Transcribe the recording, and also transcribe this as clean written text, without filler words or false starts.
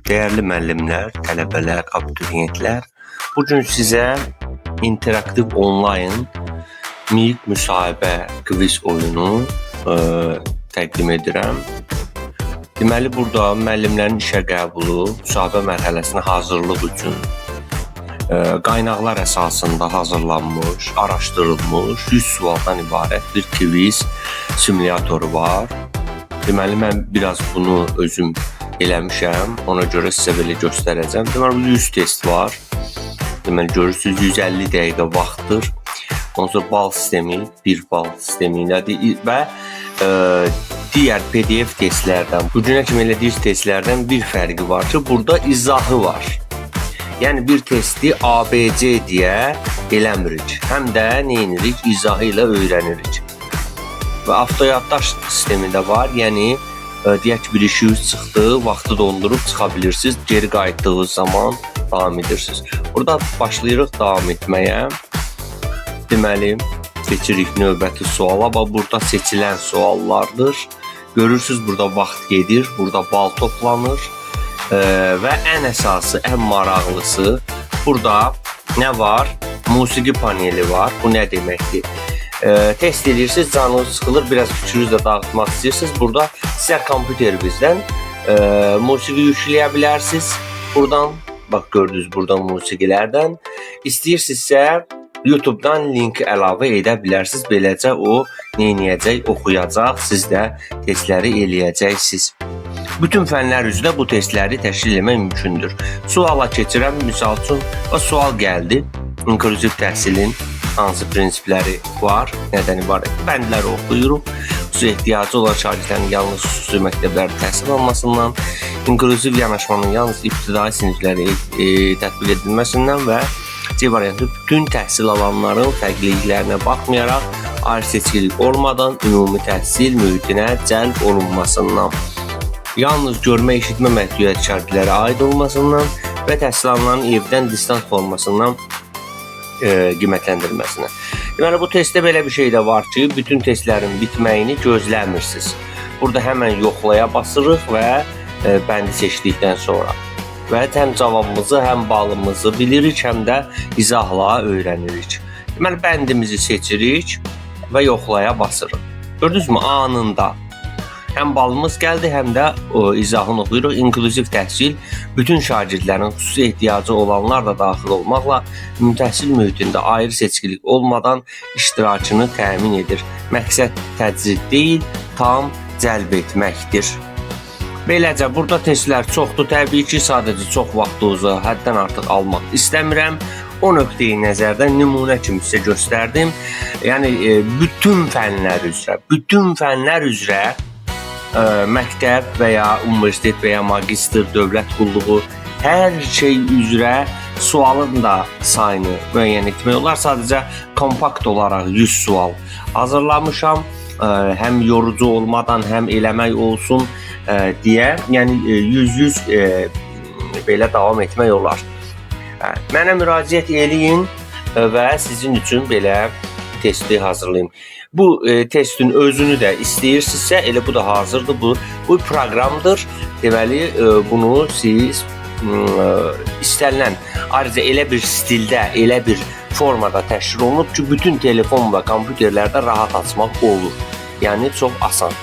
Değerli müəllimlər, tələbələr, abituriyentlər, bugün sizə interaktiv onlayn minik müsahibə quiz oyunu təqdim edirəm. Deməli, burada müəllimlərin işə qəbulu, müsahibə mərhələsinə hazırlıq üçün qaynaqlar əsasında hazırlanmış, araşdırılmış 100 sualdan ibarət bir quiz simulatoru var. Deməli, mən biraz bunu özüm eləmişəm, ona görə sizə belə göstərəcəm. Deməli, 100 test var. Deməli, görürsünüz, 150 dəqiqə vaxtdır. Ondan sonra bal sistemi, 1 bal sistemi ilədir və digər PDF testlərdən, bu günə kimi elədiyiniz testlərdən bir fərqi var ki, burada izahı var. Yəni, bir testi ABC deyə eləmirik. Həm də nə edirik? İzahı ilə öyrənirik. Və avtoyaddaş sistemi də var. Yəni, deyək ki, bir işiniz çıxdı, vaxtı dondurub çıxa bilirsiniz. Geri qayıtdığınız zaman davam edirsiniz. Burada başlayırıq davam etməyə. Deməli, seçirik növbəti suala. Burada seçilən suallardır. Görürsünüz, burada vaxt gedir, burada bal toplanır. Və ən əsası, ən maraqlısı, burada nə var? Musiqi paneli var. Bu nə deməkdir? Test edirsiniz, canınız sıxılır, biraz fikrinizi də dağıtmaq istəyirsiniz. Burada sizə kompüterimizdən musiqi yükləyə bilərsiniz. Buradan, bax gördünüz, buradan musiqilərdən. İstəyirsinizsə, YouTube-dan link əlavə edə bilərsiniz. Beləcə o nə edəcək, oxuyacaq, siz də testləri eləyəcəksiniz. Bütün fənlər üzrə bu testləri təşkil etmək mümkündür. Suala keçirəm, misal üçün, sual gəldi. İnklüziv təhsilin hansı prinsipləri var, nədən ibarət? Bəndləri oxuyuruq. Xüsusi ehtiyacı olan şagirdlərin yalnız xüsusi məktəblərdə təhsil almasından, inklüziv yanaşmanın yalnız ibtidai sinifləri tətbiq edilməsindən və C variantı bütün təhsil alanların fərqliliklərinə baxmayaraq, ayrı seçkilik olmadan ümumi təhsil mühitinə cəlb olunmasından, yalnız görmə, eşitmə məhdudiyyəti şagirdlərə aid olmasından və təhsil alanların evdən distans formasından qiymətləndirilməsinə. Deməli, bu testdə belə bir şey də var ki, bütün testlərin bitməyini gözləmirsiniz. Burada həmən yoxlaya basırıq və bəndi seçdikdən sonra. Və həm cavabımızı, həm balımızı bilirik, həm də izahla öyrənirik. Deməli, bəndimizi seçirik və yoxlaya basırıq. Gördünüzmü? Anında. Həm balımız gəldi, həm də izahını oxuyuruq. İnklüziv təhsil bütün şagirdlərin xüsusi ehtiyacı olanlar da daxil olmaqla təhsil mühitində ayrı seçkilik olmadan iştirakını təmin edir. Məqsəd təcrid deyil, tam cəlb etməkdir. Beləcə, burada testlər çoxdur. Təbii ki, sadəcə çox vaxtınızı həddən artıq almaq istəmirəm. O nöqteyi nəzərdən nümunə kimi sizə göstərdim. Yəni, bütün fənlər üzrə məktəb və ya universitet və ya magistr, dövlət qulluğu, hər şey üzrə sualın da sayını müəyyən etmək olar. Sadəcə kompakt olaraq 100 sual hazırlamışam. Həm yorucu olmadan, həm eləmək olsun deyə, yəni 100 belə davam etmək olar. Mənə müraciət eləyin və sizin üçün belə testi hazırlayayım. Bu testin özünü də istəyirsinizsə, elə bu da hazırdır. Bu proqramdır. Deməli, bunu siz istənilən, ayrıca elə bir stildə, elə bir formada təşkil olunub ki, bütün telefon və kompüterlərdə rahat açmaq olur. Yəni, çox asan.